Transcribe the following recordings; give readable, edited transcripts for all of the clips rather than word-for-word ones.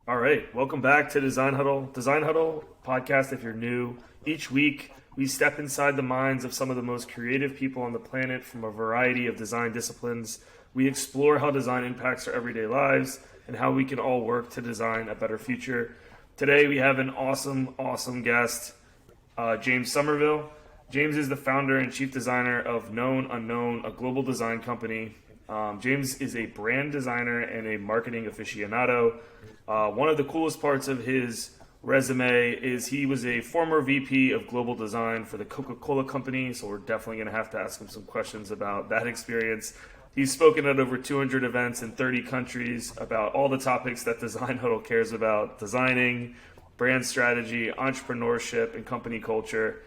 All right, welcome back to Design Huddle. Design Huddle podcast, if you're new. Each week, we step inside the minds of some of the most creative people on the planet from a variety of design disciplines. We explore how design impacts our everyday lives and how we can all work to design a better future. Today, we have an awesome guest, James Sommerville. James is the founder and chief designer of Known Unknown, a global design company. James is a brand designer and a marketing aficionado. One of the coolest parts of his resume is he was a former VP of global design for the Coca-Cola Company, so we're definitely going to have to ask him some questions about that experience. He's spoken at over 200 events in 30 countries about all the topics that Design Huddle cares about: designing, brand strategy, entrepreneurship, and company culture.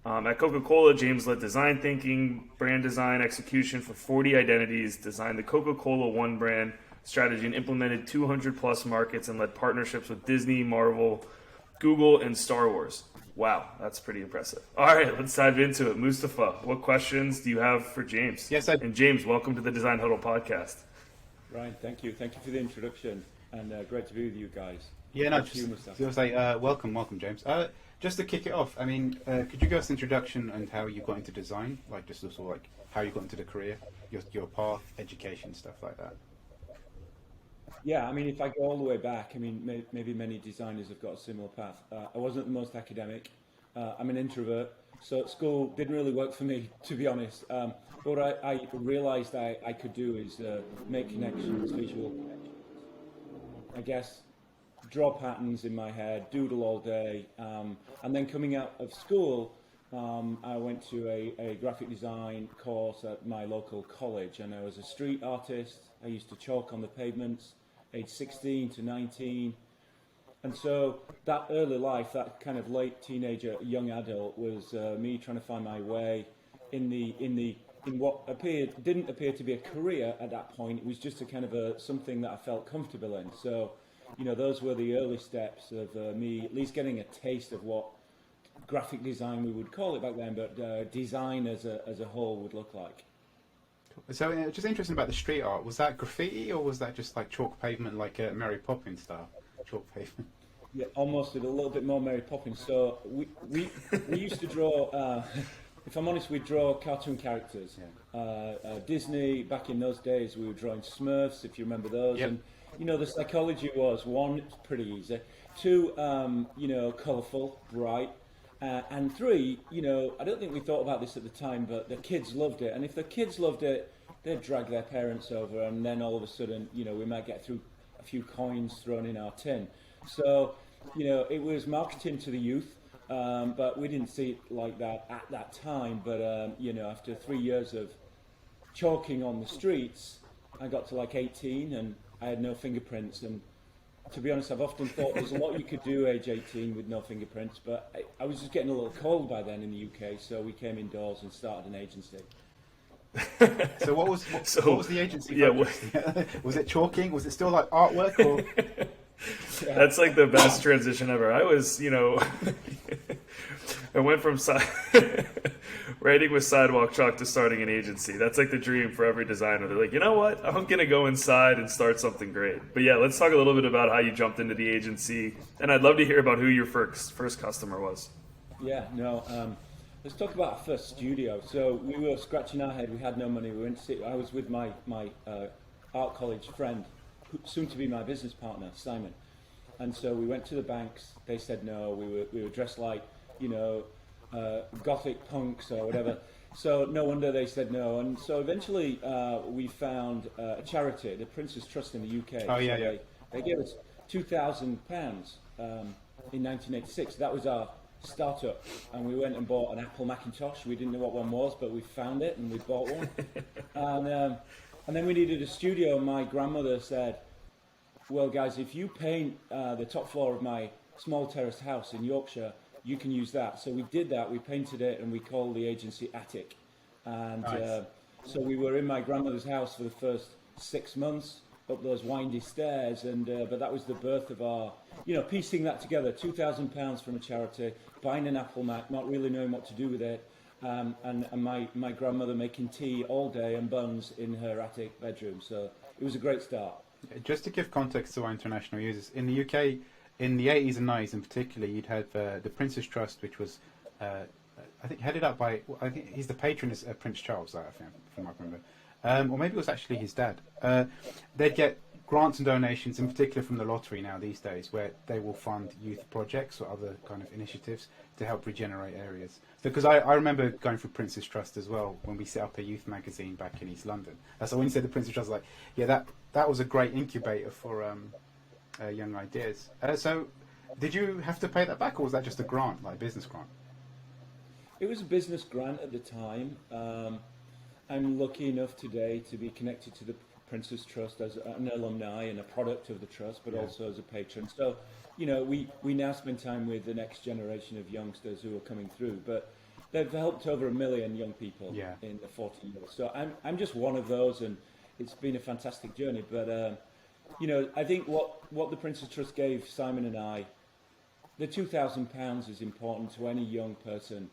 At Coca-Cola, James led design thinking, brand design execution for 40 identities, designed the Coca-Cola One Brand Strategy, and implemented 200 plus markets and led partnerships with Disney, Marvel, Google, and Star Wars. Wow, that's pretty impressive. All right, let's dive into it. Mustafa, what questions do you have for James? Yes, And James, welcome to the Design Huddle podcast. Ryan, thank you. Thank you for the introduction, and great to be with you guys. Yeah, no, Mustafa. just, I was like, welcome, James. Just to kick it off, I mean, could you give us an introduction on how you got into design, like just sort of like how you got into the career, your path, education, stuff like that? Yeah, I mean, if I go all the way back, I mean, maybe many designers have got a similar path. I wasn't the most academic. I'm an introvert, so school didn't really work for me, to be honest. But what I realized I could do is make connections, visual connections. I guess draw patterns in my head, doodle all day, and then coming out of school, I went to a graphic design course at my local college, and I was a street artist. I used to chalk on the pavements, age 16 to 19. And so that early life, that kind of late teenager, young adult, was me trying to find my way in what didn't appear to be a career at that point. It was just a kind of something that I felt comfortable in. So, you know, those were the early steps of me at least getting a taste of what graphic design, we would call it back then, but design as a whole would look like. So, just interesting about the street art. Was that graffiti or was that just like chalk pavement, like Mary Poppins style chalk pavement? Yeah, almost a little bit more Mary Poppins. So we used to draw. If I'm honest, we draw cartoon characters. Yeah. Disney, back in those days, we were drawing Smurfs, if you remember those. Yep. And you know, the psychology was, one, it's pretty easy. Two, you know, colourful, bright. And three, you know, I don't think we thought about this at the time, but the kids loved it. And if the kids loved it, they'd drag their parents over, and then all of a sudden, you know, we might get through a few coins thrown in our tin. So, you know, it was marketing to the youth, but we didn't see it like that at that time. But, you know, after 3 years of chalking on the streets, I got to like 18 and I had no fingerprints. And to be honest, I've often thought there's a lot you could do age 18 with no fingerprints, but I was just getting a little cold by then in the UK, so we came indoors and started an agency. So what was the agency? Yeah, was it chalking? Was it still like artwork? Or? Yeah. That's like the best transition ever. I was, you know, I went from writing with sidewalk chalk to starting an agency. That's like the dream for every designer. They're like, you know what? I'm going to go inside and start something great. But yeah, let's talk a little bit about how you jumped into the agency. And I'd love to hear about who your first customer was. Yeah, no, let's talk about our first studio. So we were scratching our head. We had no money. We went to see, I was with my art college friend, soon to be my business partner, Simon. And so we went to the banks. They said no. We were dressed like, you know, gothic punks or whatever. So no wonder they said no. And so eventually we found a charity, the Prince's Trust in the UK. Oh yeah, so yeah. They gave us £2,000 in 1986. That was our startup, and we went and bought an Apple Macintosh. We didn't know what one was, but we found it and we bought one. And then we needed a studio, and my grandmother said, well guys, if you paint the top floor of my small terraced house in Yorkshire, you can use that. So we did that. We painted it and we called the agency Attik. And nice. so we were in my grandmother's house for the first 6 months, up those windy stairs, and but that was the birth of our, you know, piecing that together. £2,000 from a charity, buying an Apple Mac, not really knowing what to do with it, and my grandmother making tea all day and buns in her attic bedroom. So it was a great start. Just to give context to our international users, in the UK, in the 80s and 90s in particular, you'd have the Prince's Trust, which was, I think, headed up by, well, I think he's the patron is Prince Charles, I think, from what I remember. Or maybe it was actually his dad. They'd get grants and donations, in particular from the lottery now these days, where they will fund youth projects or other kind of initiatives to help regenerate areas. Because I remember going through Prince's Trust as well when we set up a youth magazine back in East London. So when you said the Prince's Trust, I was like, yeah, that was a great incubator for young ideas. So did you have to pay that back, or was that just a grant, like a business grant? It was a business grant at the time. I'm lucky enough today to be connected to the Prince's Trust as an alumni and a product of the trust, but also as a patron. So, you know, we now spend time with the next generation of youngsters who are coming through, but they've helped over 1 million young people in the 40 years. So I'm just one of those, and it's been a fantastic journey. But, you know, I think what the Prince's Trust gave Simon and I, the £2,000 is important to any young person.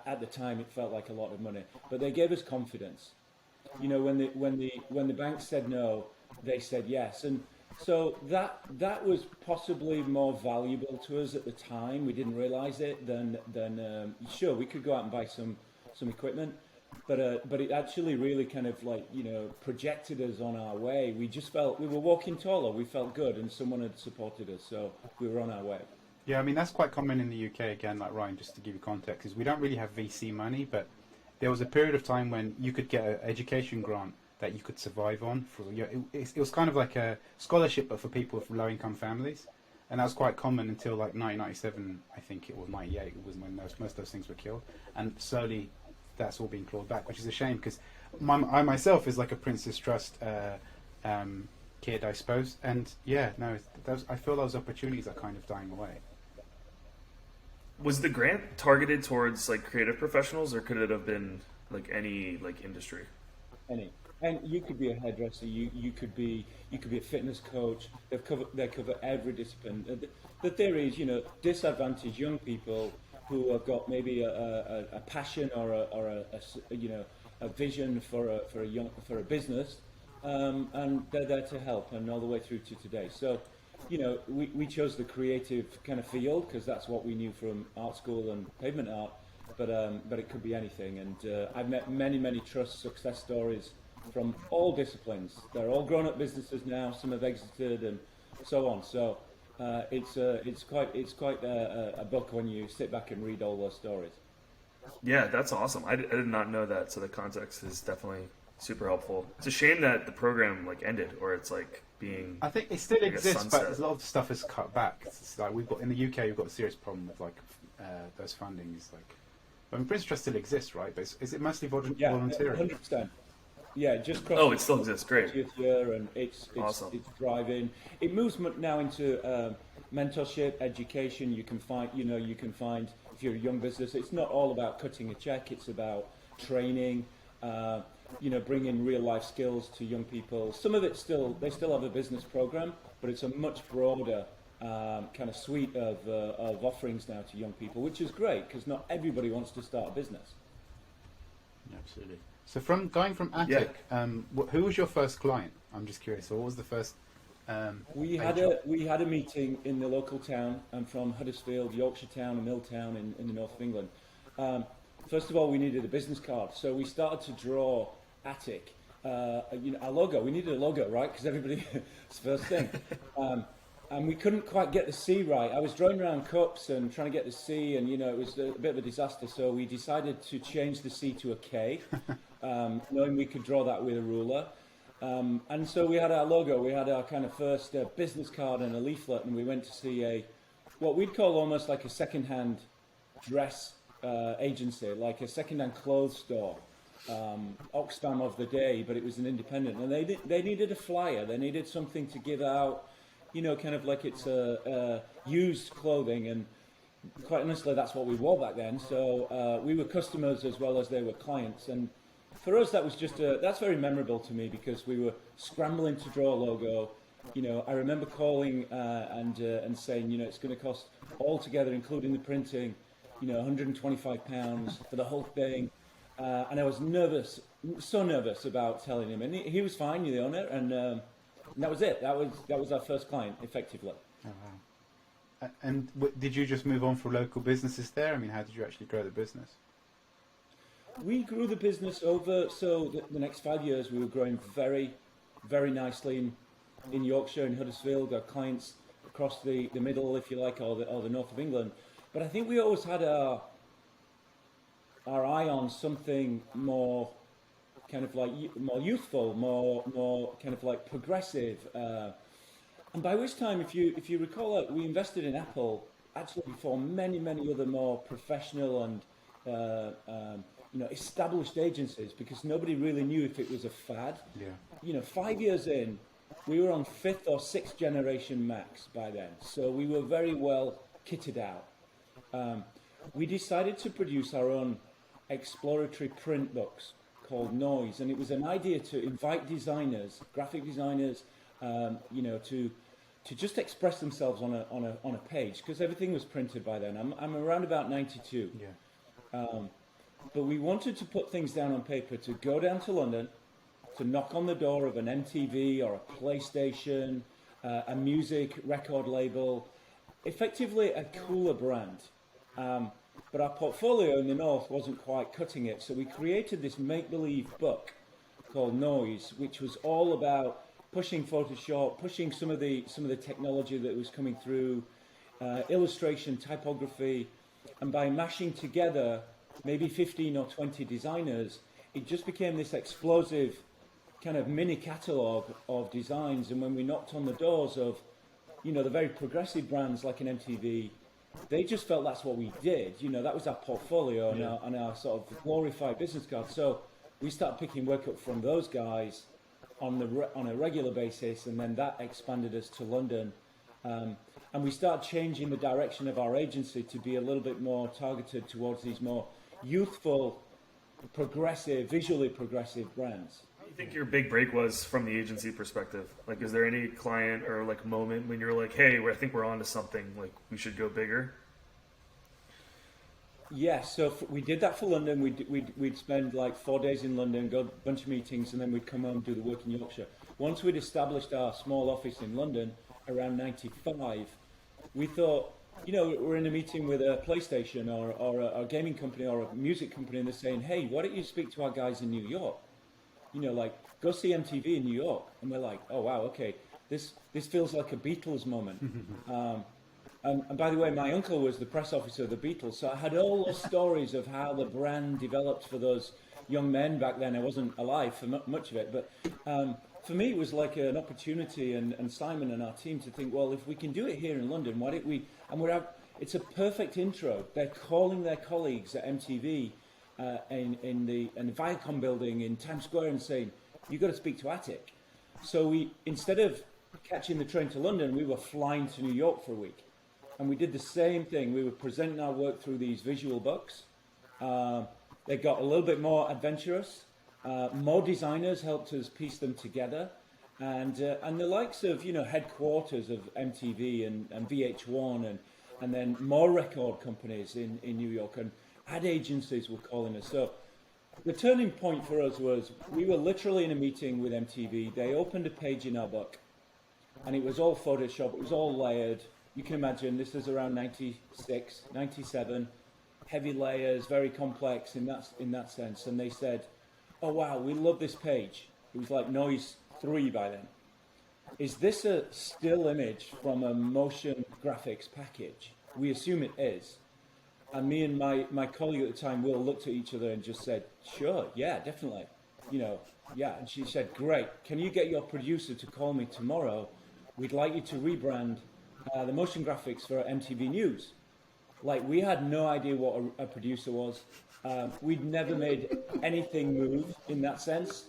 At the time, it felt like a lot of money, but they gave us confidence. You know, when the bank said no, they said yes, and so that was possibly more valuable to us at the time. We didn't realise it. Then sure, we could go out and buy some equipment, but it actually really kind of like, you know, projected us on our way. We just felt we were walking taller. We felt good, and someone had supported us, so we were on our way. Yeah, I mean, that's quite common in the UK, again, like Ryan, just to give you context, is we don't really have VC money, but there was a period of time when you could get an education grant that you could survive on. It was kind of like a scholarship, but for people from low-income families, and that was quite common until like 1997, I think it was 98, it was when most of those things were killed, and slowly that's all being clawed back, which is a shame, because I myself is like a Prince's Trust kid, I suppose, and yeah, no, I feel those opportunities are kind of dying away. Was the grant targeted towards like creative professionals, or could it have been like any like industry? Any, and you could be a hairdresser. You could be a fitness coach. They cover every discipline. The theory is, you know, disadvantaged young people who have got maybe a passion or a vision for a business, and they're there to help, and all the way through to today. So, you know, we chose the creative kind of field because that's what we knew from art school and pavement art, but it could be anything. And I've met many trust success stories from all disciplines. They're all grown-up businesses now. Some have exited and so on. So it's quite a book when you sit back and read all those stories. Yeah, that's awesome. I did not know that, so the context is definitely super helpful. It's a shame that the program like ended, or it's like being. I think it still exists, but a lot of stuff is cut back. It's like in the UK, we've got a serious problem with like those fundings. Like, I mean, Prince Trust still exists, right? But is it mostly volunteering? 100%. Yeah, just it still exists. Great. Year, and it's awesome. It's thriving. It moves now into mentorship, education. You can find if you're a young business, it's not all about cutting a check. It's about training. Bringing real life skills to young people. Some of it they still have a business program, but it's a much broader kind of suite of offerings now to young people, which is great because not everybody wants to start a business. Absolutely. So going from Attik, who was your first client? I'm just curious. What was the first? We had a meeting in the local town. I'm from Huddersfield, Yorkshire Town, a mill town in the north of England. First of all, we needed a business card, so we started to draw Attik, our logo. We needed a logo, right? Because everybody, it's the first thing. And we couldn't quite get the C right. I was drawing around cups and trying to get the C, and it was a bit of a disaster. So we decided to change the C to a K, knowing we could draw that with a ruler. And so we had our logo. We had our kind of first business card and a leaflet, and we went to see what we'd call almost like a second-hand dress agency, like a second-hand clothes store, Oxfam of the day, but it was an independent, and they needed a flyer. They needed something to give out, kind of like it's used clothing, and quite honestly, that's what we wore back then. So we were customers as well as they were clients, and for us, that was that's very memorable to me because we were scrambling to draw a logo. I remember calling and saying, it's going to cost altogether, including the printing, £125 for the whole thing, and I was so nervous about telling him, and he was fine, the owner, and And that was it. That was our first client, effectively. Oh, wow. And did you just move on for local businesses there? I mean, how did you actually grow the business? We grew the business over, so the next 5 years we were growing very, very nicely in Yorkshire, in Huddersfield. Got clients across the middle, if you like, or the north of England. But I think we always had our eye on something more kind of like more youthful, more kind of like progressive. And by which time, if you recall, we invested in Apple actually before many other more professional and established agencies, because nobody really knew if it was a fad. Yeah. 5 years in, we were on 5th or 6th generation Macs by then, so we were very well kitted out. We decided to produce our own exploratory print books called Noise, and it was an idea to invite designers, graphic designers, to just express themselves on a page, because everything was printed by then. I'm around about 92. Yeah. But we wanted to put things down on paper, to go down to London, to knock on the door of an MTV or a PlayStation, a music record label, effectively a cooler brand. But our portfolio in the north wasn't quite cutting it, so we created this make-believe book called Noise, which was all about pushing Photoshop, pushing some of the technology that was coming through, illustration, typography, and by mashing together maybe 15 or 20 designers, it just became this explosive kind of mini catalogue of designs. And when we knocked on the doors of, the very progressive brands like an MTV, they just felt that's what we did. That was our portfolio and our sort of glorified business card. So we started picking work up from those guys on a regular basis, and then that expanded us to London. And we started changing the direction of our agency to be a little bit more targeted towards these more youthful, progressive, visually progressive brands. What do you think your big break was from the agency perspective? Like, is there any client or like moment when you're like, hey, I think we're onto something, like we should go bigger? Yeah, so we did that for London. We'd spend like 4 days in London, go to a bunch of meetings, and then we'd come home and do the work in Yorkshire. Once we'd established our small office in London around 95, we thought, we're in a meeting with a PlayStation or a gaming company or a music company, and they're saying, hey, why don't you speak to our guys in New York? Go see MTV in New York. And we're like, oh, wow, okay, this feels like a Beatles moment. And by the way, my uncle was the press officer of the Beatles, so I had all those stories of how the brand developed for those young men back then. I wasn't alive for much of it, but for me it was like an opportunity, and Simon and our team, to think, well, if we can do it here in London, why don't we? And it's a perfect intro. They're calling their colleagues at MTV in the Viacom building in Times Square and saying, you've got to speak to Attik. So we, instead of catching the train to London, we were flying to New York for a week. And we did the same thing. We were presenting our work through these visual books. They got a little bit more adventurous. More designers helped us piece them together. And the likes of, headquarters of MTV and VH1 and then more record companies in New York, and ad agencies were calling us. So the turning point for us was, we were literally in a meeting with MTV. They opened a page in our book, and it was all Photoshop. It was all layered. You can imagine, this is around 96, 97, heavy layers, very complex in that sense. And they said, oh wow, we love this page. It was like Noise 3 by then. Is this a still image from a motion graphics package? We assume it is. And me and my colleague at the time, Will, looked at each other and just said, sure, yeah, definitely. Yeah. And she said, great, can you get your producer to call me tomorrow? We'd like you to rebrand the motion graphics for MTV News. Like, we had no idea what a producer was. We'd never made anything move in that sense.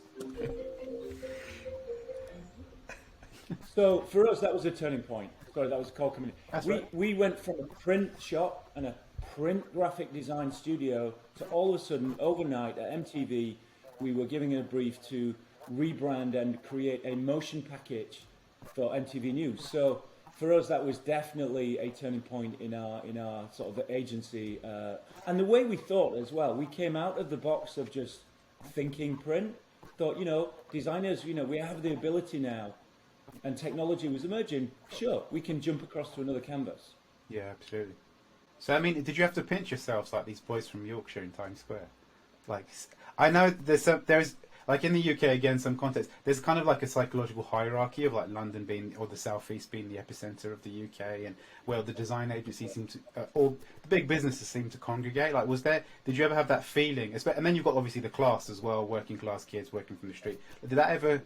So for us, that was a turning point. Sorry, that was a call coming in. We went from a print shop and a print graphic design studio to all of a sudden, overnight at MTV, we were giving a brief to rebrand and create a motion package for MTV News. So for us, that was definitely a turning point in our sort of agency, and the way we thought as well. We came out of the box of just thinking print. Thought, designers, we have the ability now and technology was emerging, sure, we can jump across to another canvas. Yeah, absolutely. So, I mean, did you have to pinch yourselves like these boys from Yorkshire in Times Square? Like, I know there's like in the UK again, some context. There's kind of like a psychological hierarchy of like London being or the southeast being the epicenter of the UK, and where the design agencies seem to or the big businesses seem to congregate. Like, did you ever have that feeling? And then you've got obviously the class as well, working class kids working from the street. Did that ever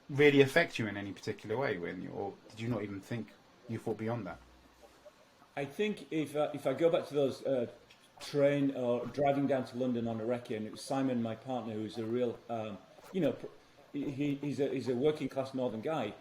really affect you in any particular way or did you not even think you thought beyond that? I think if I go back to those train or driving down to London on a recce, and it was Simon, my partner, who's a real, he's a working class northern guy.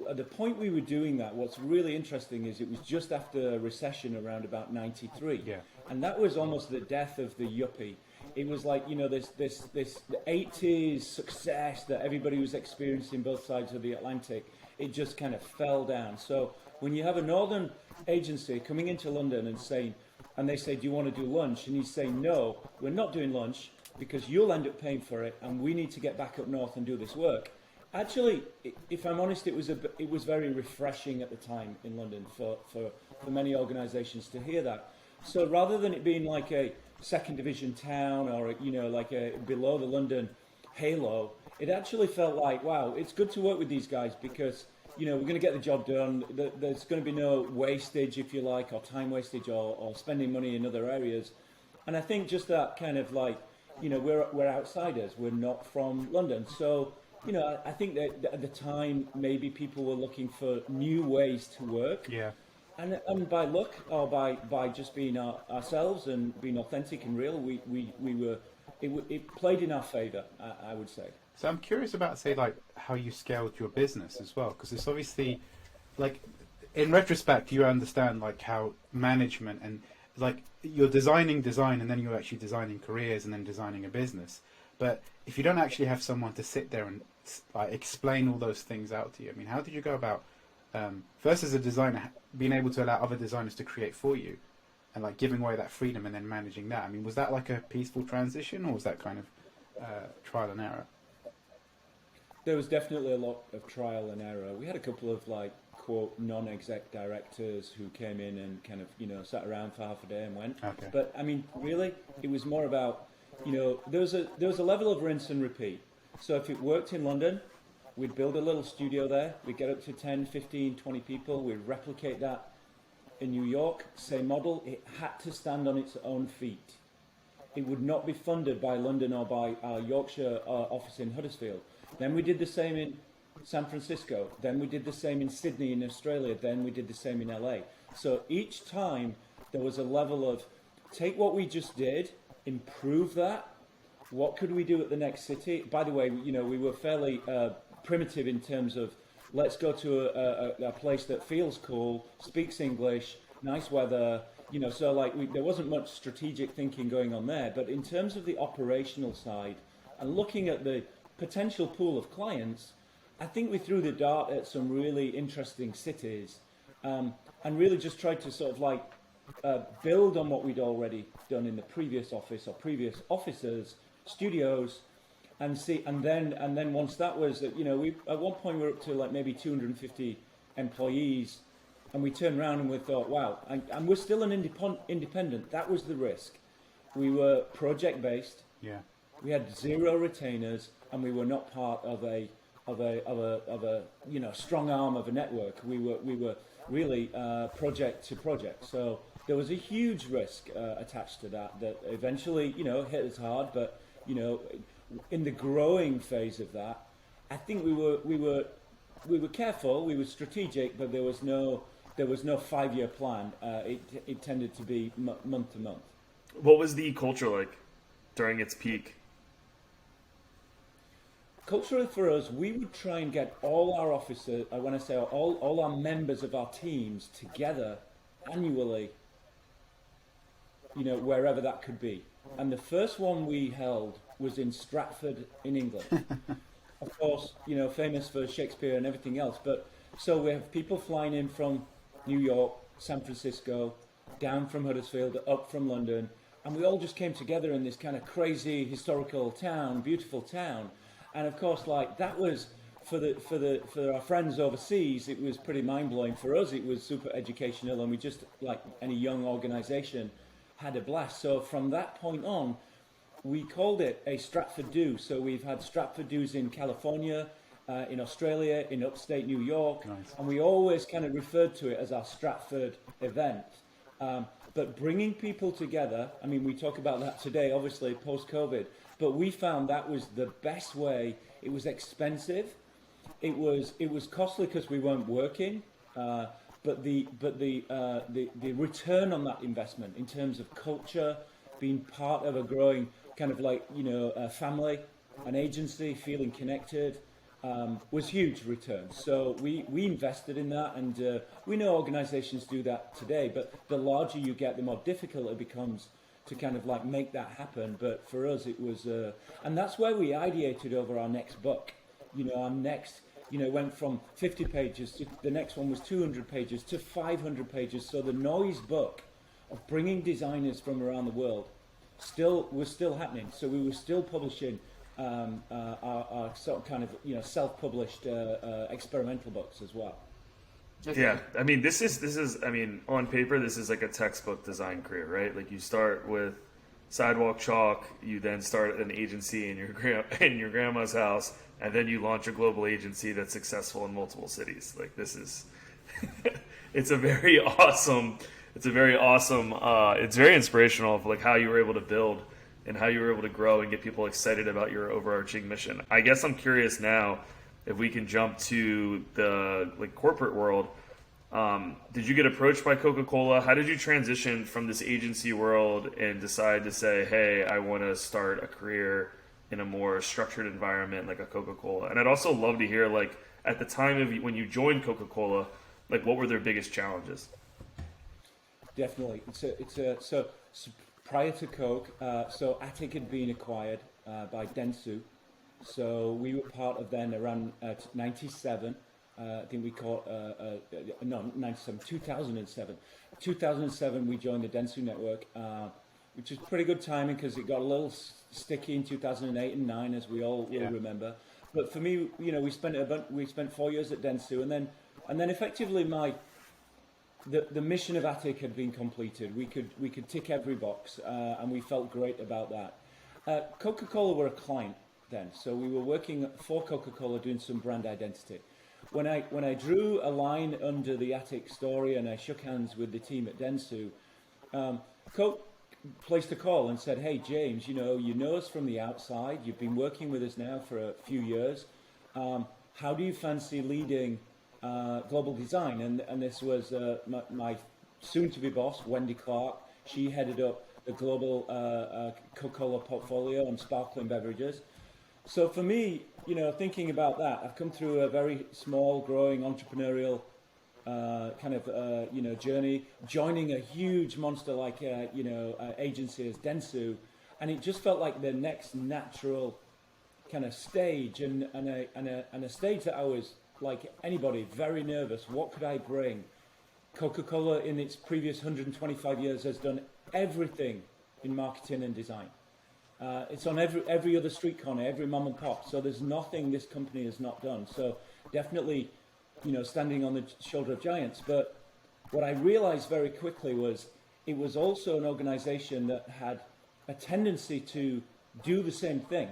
At the point we were doing that, what's really interesting is it was just after a recession around about '93, and that was almost the death of the yuppie. It was like, this the '80s success that everybody was experiencing both sides of the Atlantic. It just kind of fell down. So when you have a northern agency coming into London and they say, do you want to do lunch? And you say, no, we're not doing lunch because you'll end up paying for it and we need to get back up north and do this work. Actually, if I'm honest, it was very refreshing at the time in London for many organisations to hear that. So rather than it being like a second division town or, like a below the London halo, it actually felt like, wow, it's good to work with these guys because we're going to get the job done. There's going to be no wastage, if you like, or time wastage or spending money in other areas. And I think just that kind of like, we're outsiders. We're not from London. So, I think that at the time, maybe people were looking for new ways to work. Yeah. And by luck or by just being ourselves and being authentic and real, it played in our favour, I would say. So I'm curious about, say, like how you scaled your business as well, because it's obviously, like, in retrospect, you understand like how management and like you're designing design and then you're actually designing careers and then designing a business. But if you don't actually have someone to sit there and like explain all those things out to you, I mean, how did you go about first as a designer being able to allow other designers to create for you and like giving away that freedom and then managing that? I mean, was that like a peaceful transition or was that kind of trial and error? There was definitely a lot of trial and error. We had a couple of like quote non-exec directors who came in and kind of sat around for half a day and went. Okay. But I mean, really, it was more about there was a level of rinse and repeat. So if it worked in London, we'd build a little studio there. We'd get up to 10, 15, 20 people. We'd replicate that in New York. Same model. It had to stand on its own feet. It would not be funded by London or by our Yorkshire office in Huddersfield. Then we did the same in San Francisco. Then we did the same in Sydney in Australia. Then we did the same in LA. So each time there was a level of take what we just did, improve that. What could we do at the next city? By the way, we were fairly primitive in terms of let's go to a place that feels cool, speaks English, nice weather. So like there wasn't much strategic thinking going on there. But in terms of the operational side and looking at the potential pool of clients, I think we threw the dart at some really interesting cities and really just tried to sort of like build on what we'd already done in the previous office or previous offices, studios, and then once that was we at one point we were up to like maybe 250 employees, and we turned around and we thought, wow, and we're still an independent. That was the risk. We were project based. Yeah. We had zero retainers, and we were not part of a strong arm of a network. We were really project to project. So there was a huge risk attached to that eventually hit us hard. But in the growing phase of that, I think we were careful. We were strategic, but there was no 5-year plan. It tended to be month to month. What was the culture like during its peak? Culturally for us, we would try and get all our officers, when I say all our members of our teams together annually, wherever that could be. And the first one we held was in Stratford in England. Of course, famous for Shakespeare and everything else. But so we have people flying in from New York, San Francisco, down from Huddersfield, up from London. And we all just came together in this kind of crazy historical town, beautiful town. And of course, like that was for our friends overseas, it was pretty mind blowing. For us, it was super educational, and we just, like any young organisation, had a blast. So from that point on, we called it a Stratford Do. So we've had Stratford Do's in California, in Australia, in upstate New York, Nice. and we always kind of referred to it as our Stratford event. But bringing people together, I mean, we talk about that today, obviously, post-COVID, but we found that was the best way. It was expensive. It was costly because we weren't working, but the return on that investment in terms of culture, being part of a growing kind of like, a family, an agency, feeling connected, was huge return. So we invested in that, and we know organizations do that today, but the larger you get, the more difficult it becomes to kind of like make that happen. But for us, it was, and that's where we ideated over our next book. Our next, went from 50 pages to the next one was 200 pages to 500 pages. So the noise book of bringing designers from around the world was still happening. So we were still publishing our sort of kind of self-published experimental books as well. Yeah, I mean, this is I mean, on paper, this is like a textbook design career, right? Like, you start with sidewalk chalk, you then start an agency in your grandma's house, and then you launch a global agency that's successful in multiple cities. Like, this is it's very inspirational of like how you were able to build and how you were able to grow and get people excited about your overarching mission. I guess I'm curious now if we can jump to the corporate world. Did you get approached by Coca-Cola? How did you transition from this agency world and decide to say, hey, I want to start a career in a more structured environment like a Coca-Cola? And I'd also love to hear, like, at the time of when you joined Coca-Cola, like, what were their biggest challenges? Definitely. So prior to Coke, so Attik had been acquired by Dentsu. So we were part of then around 97. I think we called, 2007. 2007 we joined the Dentsu network, which was pretty good timing because it got a little sticky in 2008 and 9, as we all will remember. But for me, we spent 4 years at Dentsu, and then effectively the mission of Attik had been completed. We could tick every box, and we felt great about that. Coca-Cola were a client then, so we were working for Coca-Cola doing some brand identity. When I drew a line under the Attik story and I shook hands with the team at Dentsu, Coke placed a call and said, "Hey James, you know us from the outside. You've been working with us now for a few years. How do you fancy leading global design?" And this was my soon-to-be boss, Wendy Clark. She headed up the global Coca-Cola portfolio on sparkling beverages. So for me, thinking about that, I've come through a very small, growing entrepreneurial journey, joining a huge monster like agency as Dentsu, and it just felt like the next natural kind of stage, and a stage that I was, like anybody, very nervous. What could I bring? Coca-Cola in its previous 125 years has done everything in marketing and design. It's on every other street corner, every mom and pop. So there's nothing this company has not done. So definitely, standing on the shoulder of giants. But what I realized very quickly was it was also an organization that had a tendency to do the same thing.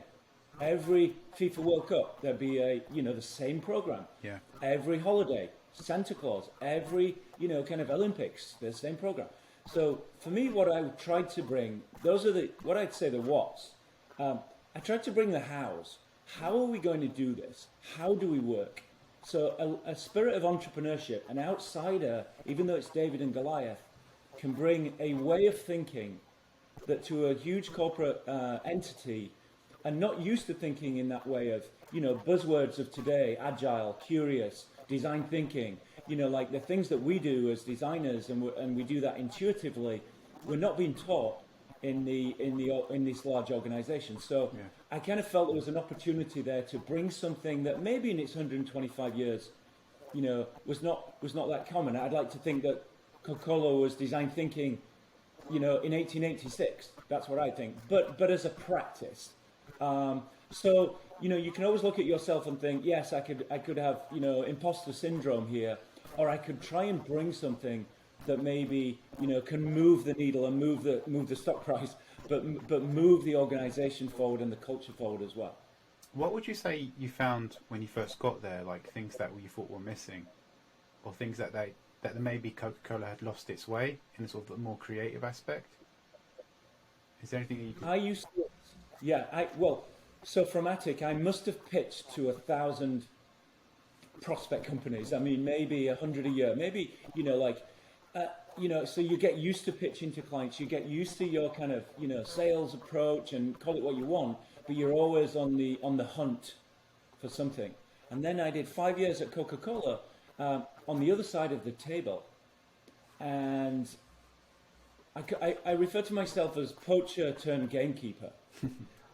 Every FIFA World Cup, there'd be the same program. Yeah. Every holiday, Santa Claus, every, kind of Olympics, the same program. So for me, what I tried to bring, those are what I'd say the whats. I tried to bring the hows. How are we going to do this? How do we work? So a spirit of entrepreneurship, an outsider, even though it's David and Goliath, can bring a way of thinking that to a huge corporate entity, and not used to thinking in that way of, buzzwords of today, agile, curious, design thinking, like the things that we do as designers, and we do that intuitively, we're not being taught in this large organization. So yeah. I kind of felt there was an opportunity there to bring something that maybe in its 125 years, was not that common. I'd like to think that Coca-Cola was design thinking, in 1886. That's what I think. But as a practice. So you can always look at yourself and think, yes, I could have, imposter syndrome here, or I could try and bring something that maybe, can move the needle and move the stock price, but move the organization forward and the culture forward as well. What would you say you found when you first got there, like things that you thought were missing, or things that maybe Coca-Cola had lost its way in a sort of more creative aspect? Is there anything that you could... So from Attik, I must have pitched to 1,000 prospect companies. I mean, maybe 100 a year. Maybe, so you get used to pitching to clients. You get used to your kind of, sales approach and call it what you want, but you're always on the hunt for something. And then I did 5 years at Coca-Cola on the other side of the table. And I refer to myself as poacher turned gamekeeper.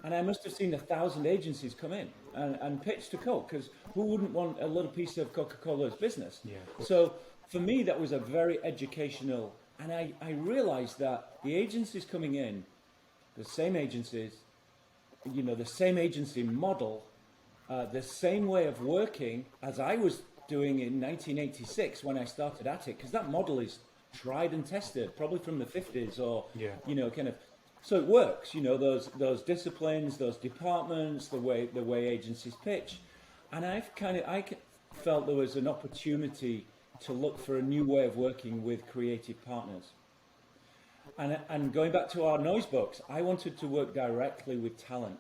And I must have seen 1,000 agencies come in and pitch to Coke, because who wouldn't want a little piece of Coca-Cola's business? Yeah. So for me, that was a very educational, and I realized that the agencies coming in, the same agencies, the same agency model, the same way of working as I was doing in 1986 when I started Attik, because that model is tried and tested, probably from the 50s or, kind of. So it works, those disciplines, those departments, the way agencies pitch. And I felt there was an opportunity to look for a new way of working with creative partners. And going back to our noise books, I wanted to work directly with talent.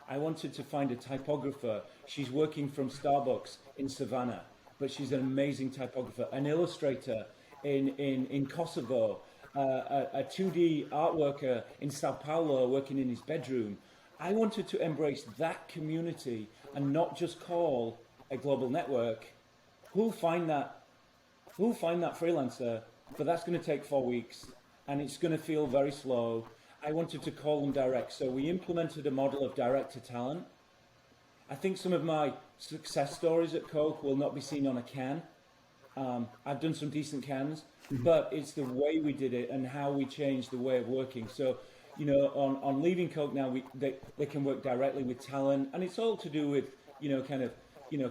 I wanted to find a typographer. She's working from Starbucks in Savannah, but she's an amazing typographer. An illustrator in Kosovo. A 2D art worker in Sao Paulo working in his bedroom. I wanted to embrace that community and not just call a global network. Who'll find that freelancer? But that's going to take 4 weeks and it's going to feel very slow. I wanted to call them direct. So we implemented a model of direct to talent. I think some of my success stories at Coke will not be seen on a can. I've done some decent cans, but it's the way we did it and how we changed the way of working. So, on leaving Coke now, they can work directly with talent, and it's all to do with,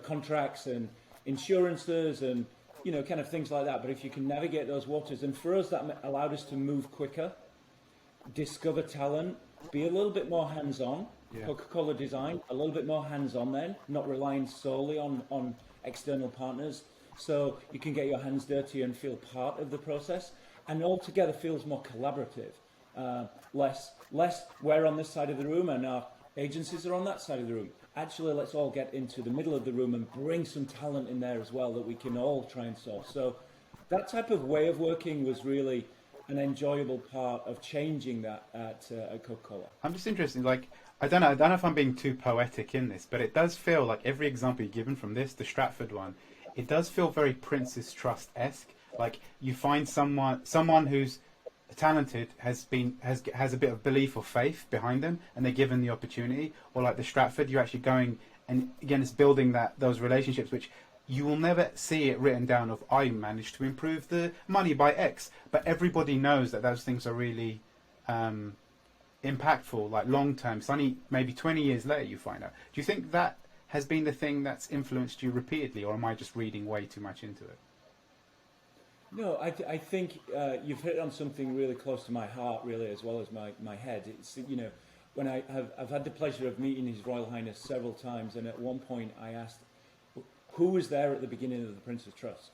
contracts and insurances and, kind of things like that. But if you can navigate those waters, and for us, that allowed us to move quicker, discover talent, be a little bit more hands-on. Yeah. Coca-Cola Design, a little bit more hands-on then, not relying solely on external partners. So you can get your hands dirty and feel part of the process, and altogether feels more collaborative. Less we're on this side of the room and our agencies are on that side of the room. Actually, let's all get into the middle of the room and bring some talent in there as well that we can all try and solve. So that type of way of working was really an enjoyable part of changing that at Coca-Cola. I'm just interested, I don't know if I'm being too poetic in this, but it does feel like every example you've given from this, the Stratford one, it does feel very Prince's Trust-esque. Like you find someone who's talented, has a bit of belief or faith behind them, and they're given the opportunity. Or like the Stratford, you're actually going, and again, it's building those relationships, which you will never see it written down of I managed to improve the money by X, but everybody knows that those things are really impactful, like long term. It's only maybe 20 years later you find out. Do you think that has been the thing that's influenced you repeatedly, or am I just reading way too much into it? No, I think you've hit on something really close to my heart, really, as well as my head. It's, when I've had the pleasure of meeting His Royal Highness several times, and at one point I asked, who was there at the beginning of the Prince's Trust?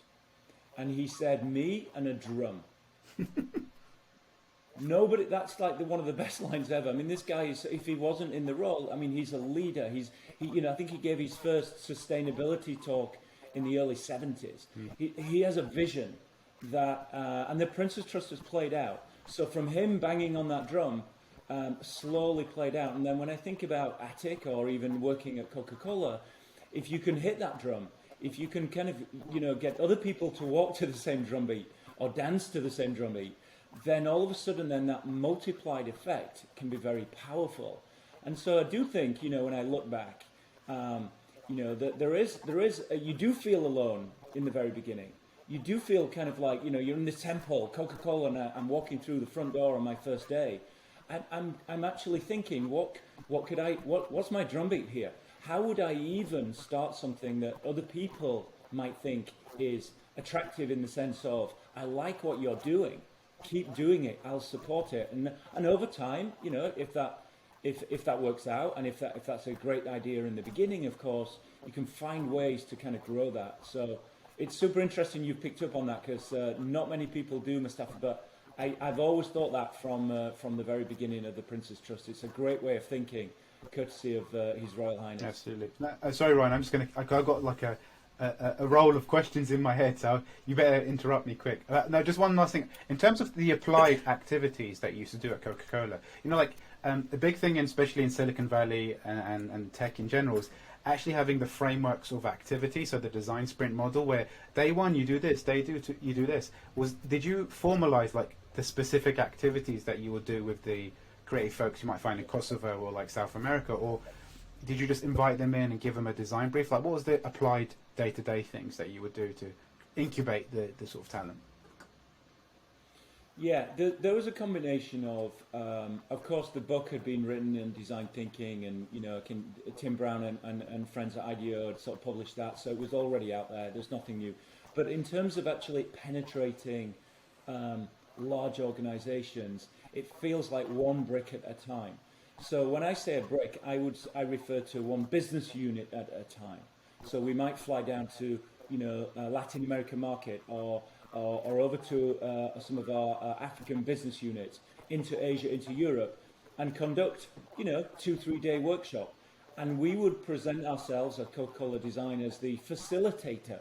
And he said, me and a drum. Nobody. That's like one of the best lines ever. I mean, this guy is. If he wasn't in the role, I mean, he's a leader. I think he gave his first sustainability talk in the early 70s. He has a vision that, and the Prince's Trust has played out. So from him banging on that drum, slowly played out. And then when I think about Attik or even working at Coca-Cola, if you can hit that drum, if you can kind of get other people to walk to the same drum beat or dance to the same drum beat, then all of a sudden then that multiplied effect can be very powerful. And so I do think, when I look back, that there is you do feel alone in the very beginning. You do feel kind of like, you're in the temple, Coca-Cola, and I'm walking through the front door on my first day. I'm actually thinking, what's my drumbeat here? how would I even start something that other people might think is attractive in the sense of, I like what you're doing, keep doing it, I'll support it. And over time, you know, if that works out, and if that's a great idea in the beginning, of course, you can find ways to kind of grow that. So it's super interesting you've picked up on that, because not many people do, Mustafa, but I've always thought that from the very beginning of the Prince's Trust. It's a great way of thinking, courtesy of His Royal Highness. Absolutely. Sorry, Ryan, I've got like a roll of questions in my head, so you better interrupt me quick. No, just one last thing. In terms of the applied activities that you used to do at Coca-Cola, you know, like the big thing, and especially in Silicon Valley and tech in general, is actually having the frameworks of activity. So the design sprint model, where day one you do this, you do this. Did you formalize like the specific activities that you would do with the creative folks you might find in Kosovo or like South America, or did you just invite them in and give them a design brief? Like, what was the applied day-to-day things that you would do to incubate the sort of talent? Yeah, there was a combination of course, the book had been written in design thinking, and you know, Tim Brown and friends at IDEO had sort of published that, so it was already out there. There's nothing new. But in terms of actually penetrating large organizations, it feels like one brick at a time. So when I say a brick, I refer to one business unit at a time. So we might fly down to, you know, a Latin American market, or over to some of our African business units, into Asia, into Europe, and conduct, you know, 2-3 day workshop. And we would present ourselves at Coca-Cola Design as the facilitator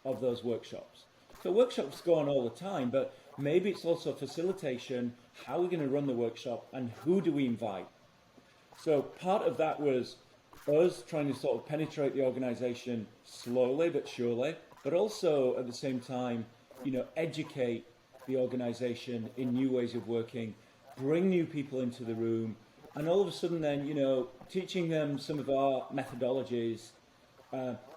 of those workshops. So workshops go on all the time, but maybe it's also facilitation. How are we going to run the workshop, and who do we invite? So part of that was us trying to sort of penetrate the organization slowly but surely, but also at the same time, you know, educate the organization in new ways of working, bring new people into the room, and all of a sudden then, you know, teaching them some of our methodologies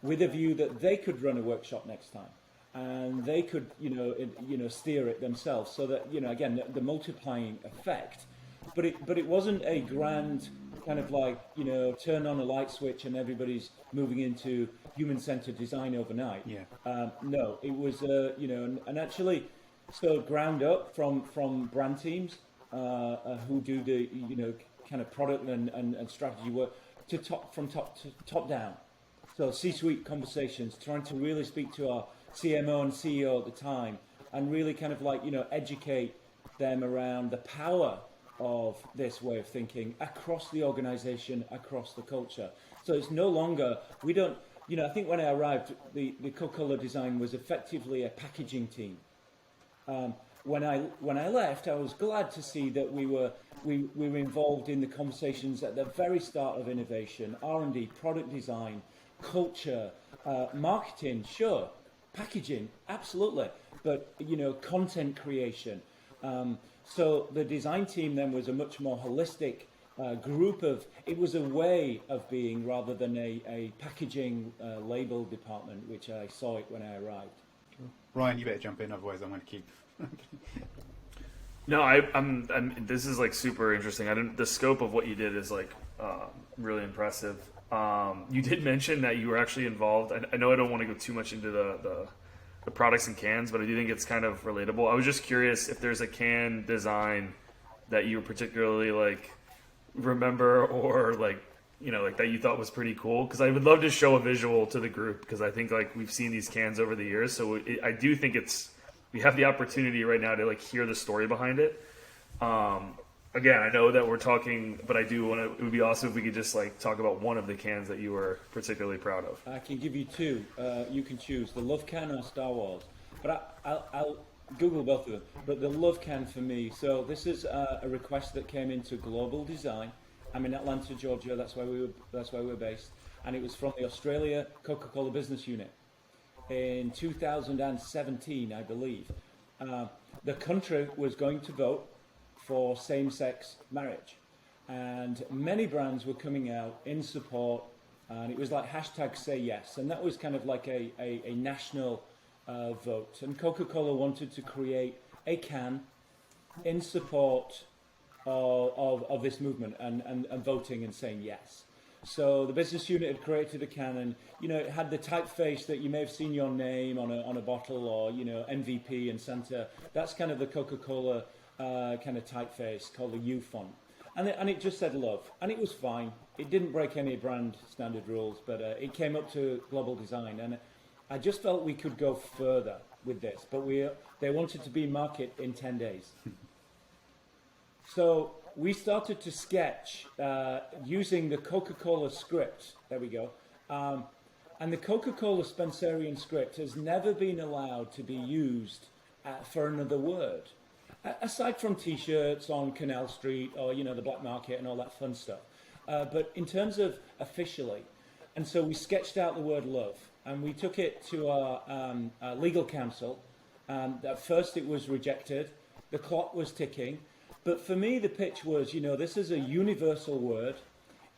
with a view that they could run a workshop next time, and they could, you know, steer it themselves, so that, you know, again, the multiplying effect. But it wasn't a grand kind of like, you know, turn on a light switch and everybody's moving into human-centered design overnight. Yeah. No, it was, you know, and actually, so ground up from brand teams who do the, you know, kind of product and strategy work, to top down. So C-suite conversations, trying to really speak to our CMO and CEO at the time, and really kind of like, you know, educate them around the power of this way of thinking across the organization, across the culture. So it's no longer, we don't, you know, I think when I arrived, the Coca-Cola Design was effectively a packaging team. When I left, I was glad to see that we were involved in the conversations at the very start of innovation, R&D, product design, culture, marketing, sure, packaging, absolutely, but, you know, content creation. So the design team then was a much more holistic group of, it was a way of being rather than a packaging label department, which I saw it when I arrived. Ryan, you better jump in, otherwise I'm going to keep... No, I'm. This is like super interesting. The scope of what you did is like really impressive. You did mention that you were actually involved. I know I don't want to go too much into the products and cans, but I do think it's kind of relatable. I was just curious if there's a can design that you particularly like remember, or like, you know, like that you thought was pretty cool, because I would love to show a visual to the group, because I think like we've seen these cans over the years, so I do think we have the opportunity right now to like hear the story behind it. Again, I know that we're talking, but I do want to, it would be awesome if we could just like talk about one of the cans that you were particularly proud of. I can give you two. You can choose the Love Can or Star Wars, but I'll Google both of them. But the Love Can for me. So this is a request that came into Global Design. I'm in Atlanta, Georgia. That's where we were based, and it was from the Australia Coca-Cola business unit in 2017, I believe. The country was going to vote for same-sex marriage, and many brands were coming out in support, and it was like #SayYes, and that was kind of like a national vote, and Coca-Cola wanted to create a can in support of this movement and voting and saying yes. So the business unit had created a can, and it had the typeface that you may have seen your name on a bottle, or MVP and center. That's kind of the Coca-Cola kind of typeface called the U font, and it just said love, and it was fine. It didn't break any brand standard rules, but it came up to global design, and I just felt we could go further with this, but they wanted to be in market in 10 days. So we started to sketch using the Coca-Cola script. There we go. And the Coca-Cola Spencerian script has never been allowed to be used for another word, aside from T-shirts on Canal Street or the black market and all that fun stuff. But in terms of officially, and so we sketched out the word love, and we took it to our legal counsel. At first it was rejected. The clock was ticking. But for me, the pitch was, this is a universal word.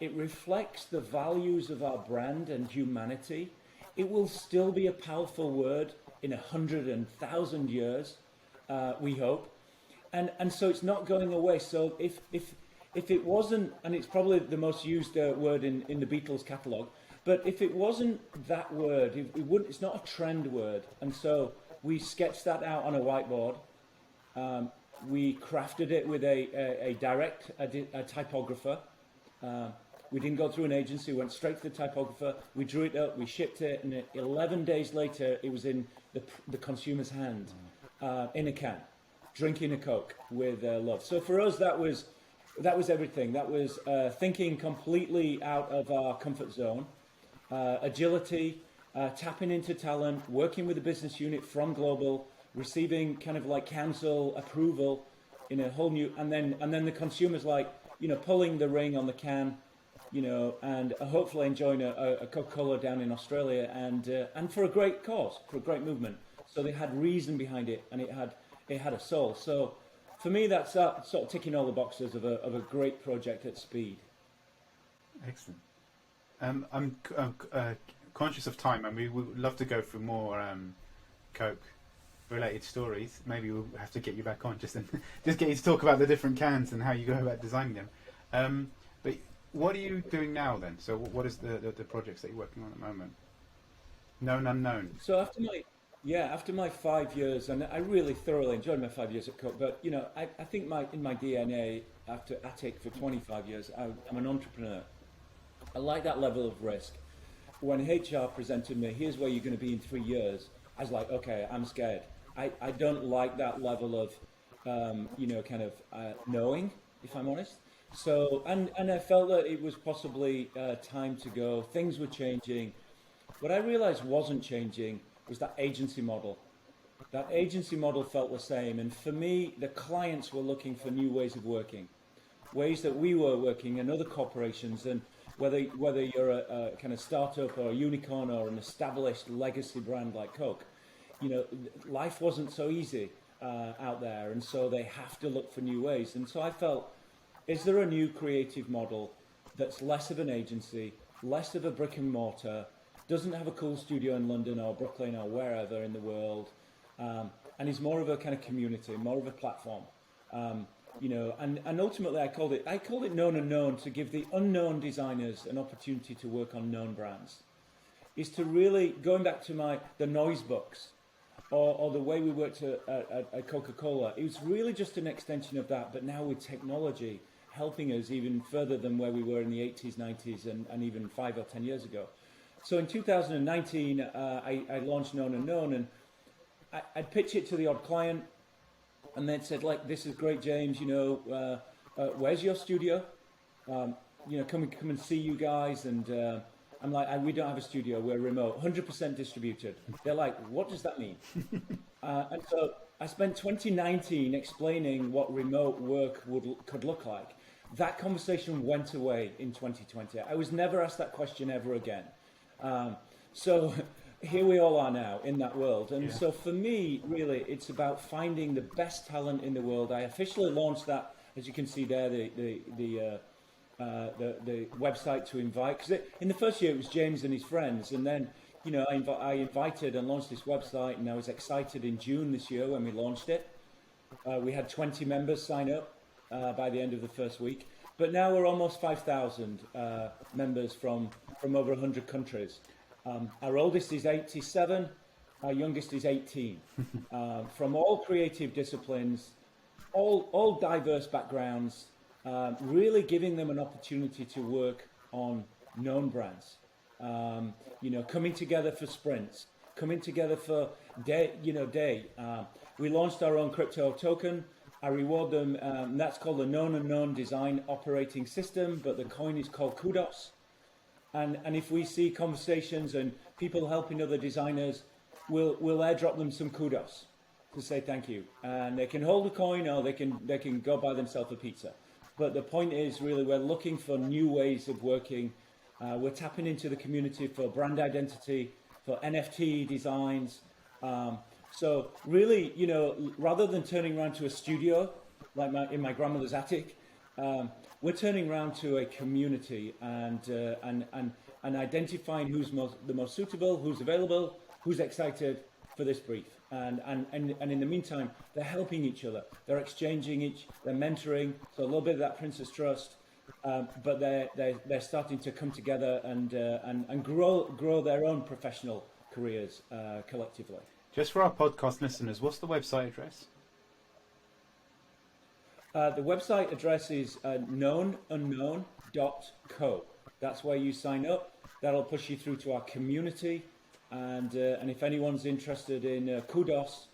It reflects the values of our brand and humanity. It will still be a powerful word in 100 and 1,000 years, we hope. And so it's not going away. So if it wasn't, and it's probably the most used word in the Beatles catalogue, but if it wasn't that word, it's not a trend word. And so we sketched that out on a whiteboard. We crafted it with a typographer. We didn't go through an agency, we went straight to the typographer. We drew it up, we shipped it, and 11 days later, it was in the consumer's hand, in a can, drinking a Coke with love. So for us, that was everything. That was thinking completely out of our comfort zone, agility, tapping into talent, working with the business unit from global, receiving kind of like council approval in a whole new, and then the consumers pulling the ring on the can, and hopefully enjoying a Coca-Cola down in Australia, and for a great cause, for a great movement. So they had reason behind it, and it had a soul. So for me, that's sort of ticking all the boxes of a great project at speed. Excellent. I'm conscious of time, and we would love to go through more Coke-related stories. Maybe we'll have to get you back on just get you to talk about the different cans and how you go about designing them. But what are you doing now then? So what is the projects that you're working on at the moment? Known unknown. So after my 5 years, and I really thoroughly enjoyed my 5 years at Coke, but I think in my DNA after Attik for 25 years, I'm an entrepreneur. I like that level of risk. When HR presented me, here's where you're going to be in 3 years, I was like, okay, I'm scared. I don't like that level of, knowing, if I'm honest. So, and I felt that it was possibly time to go. Things were changing. What I realized wasn't changing was that agency model. That agency model felt the same. And for me, the clients were looking for new ways of working, ways that we were working and other corporations. And whether you're a kind of startup or a unicorn or an established legacy brand like Coke, life wasn't so easy out there. And so they have to look for new ways. And so I felt, is there a new creative model that's less of an agency, less of a brick and mortar, doesn't have a cool studio in London or Brooklyn or wherever in the world, and is more of a kind of community, more of a platform, and ultimately I called it known unknown to give the unknown designers an opportunity to work on known brands. Is to really, going back to the noise books or the way we worked at Coca-Cola, it was really just an extension of that, but now with technology helping us even further than where we were in the 80s, 90s, and even 5 or 10 years ago. So in 2019, I launched Known Unknown, and I'd pitch it to the odd client, and they'd said, this is great, James, where's your studio? Come and see you guys. And I'm like, we don't have a studio, we're remote, 100% distributed. They're like, what does that mean? And so I spent 2019 explaining what remote work could look like. That conversation went away in 2020. I was never asked that question ever again. So here we all are now in that world. And so for me, really, it's about finding the best talent in the world. I officially launched that, as you can see there, the website to invite. Because in the first year, it was James and his friends. And then, I invited and launched this website. And I was excited in June this year when we launched it. We had 20 members sign up by the end of the first week. But now we're almost 5,000 members from over 100 countries. Our oldest is 87, our youngest is 18. From all creative disciplines, all diverse backgrounds, really giving them an opportunity to work on known brands. Coming together for sprints, coming together for day. We launched our own crypto token. I reward them. That's called the known unknown design operating system, but the coin is called Kudos. And if we see conversations and people helping other designers, we'll airdrop them some kudos to say thank you. And they can hold a coin, or they can go buy themselves a pizza. But the point is, really, we're looking for new ways of working. We're tapping into the community for brand identity, for NFT designs. So really, rather than turning around to a studio like in my grandmother's attic, we're turning around to a community and identifying who's the most suitable, who's available, who's excited for this brief. And in the meantime, they're helping each other. They're exchanging they're mentoring. So a little bit of that Princess Trust, but they're starting to come together and grow their own professional careers collectively. Just for our podcast listeners, what's the website address? The website address is knownunknown.co. That's where you sign up. That'll push you through to our community. And if anyone's interested in Kudos,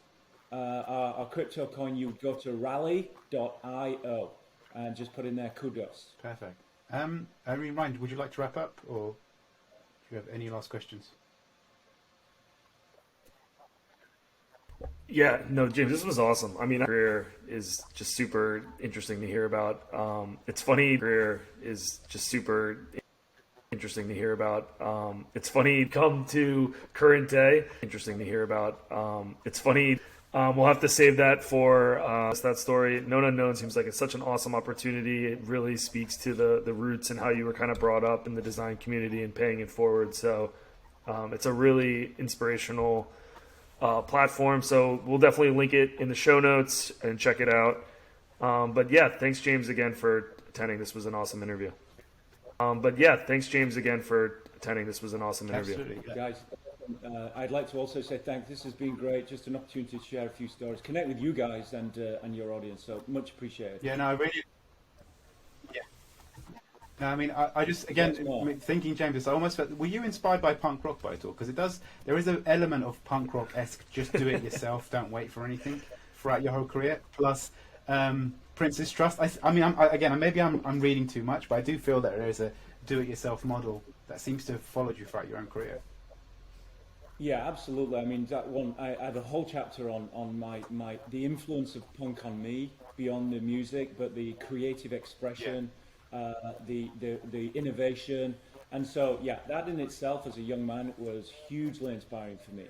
our crypto coin, you go to rally.io and just put in there Kudos. Perfect. Ryan, would you like to wrap up, or do you have any last questions? Yeah, no, James, this was awesome. I mean, our career is just super interesting to hear about. It's funny, career is just super interesting to hear about. It's funny, come to current day, interesting to hear about. It's funny, we'll have to save that for that story. Known Unknown seems like it's such an awesome opportunity. It really speaks to the roots and how you were kind of brought up in the design community and paying it forward. So it's a really inspirational platform, so we'll definitely link it in the show notes and check it out. But yeah, thanks James again for attending. This was an awesome interview. Absolutely, yeah. Guys, I'd like to also say thanks. This has been great. Just an opportunity to share a few stories, connect with you guys and your audience. So much appreciated. Yeah, no, I really. No, I mean, I just, again, thinking, James, I almost felt, were you inspired by punk rock by it all? Because there is an element of punk rock-esque, just do it yourself, don't wait for anything, throughout your whole career. Plus, Princess Trust. Maybe I'm reading too much, but I do feel that there is a do-it-yourself model that seems to have followed you throughout your own career. Yeah, absolutely. I mean, that one, I have a whole chapter on the influence of punk on me, beyond the music, but the creative expression. Yeah. The innovation, and so that in itself as a young man was hugely inspiring for me.